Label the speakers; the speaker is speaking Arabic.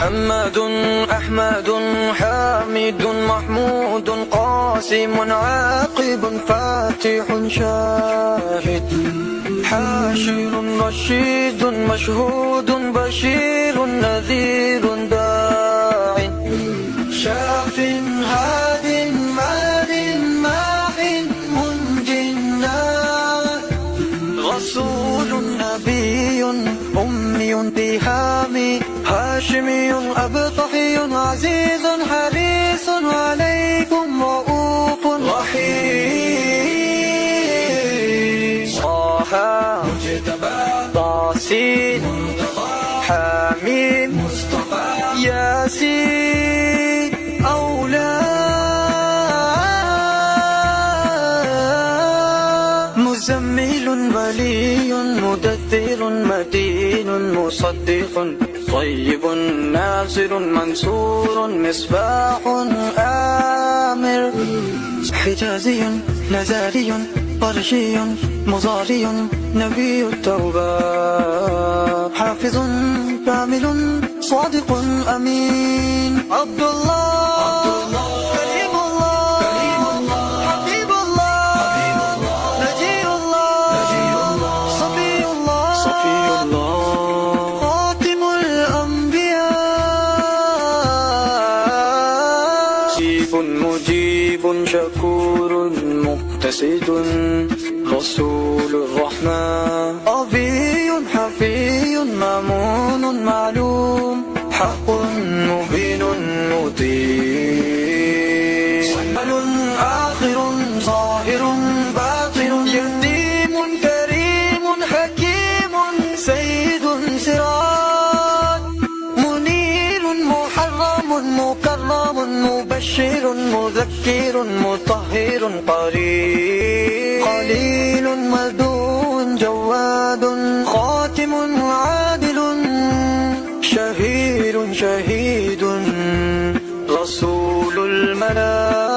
Speaker 1: محمد أحمد حامد محمود قاسم عاقب فاتح شاهد حاشر رشيد مشهود بشير نذير داع شاف هاد مال ماح منجنا رسول نبي أمي تهامي هاشمي أبطحي عزيز حريص عليكم رؤوف رحيم طه طاسين حميم ياسين مزمل ولي مدثر مدين مصدق طيب ناصر منصور مصباح آمر حجازي نزاري قرشي مضاري نبي التوبة حافظ كامل صادق أمين عبد الله كريم الله حبيب الله نجي الله صفي الله خاتم الأنبياء مجيب شكور مقتصد رسول الرحمن أبي حفي مامون معلوم حق مبين مطيع سهل آخر ظاهر باطن يتيم كريم حكيم سيد سراج منير محرم مكرم مبشر مذكر مطهر قريب قليل ملدود جواد خاتم عادل شهيد رسول الملائكة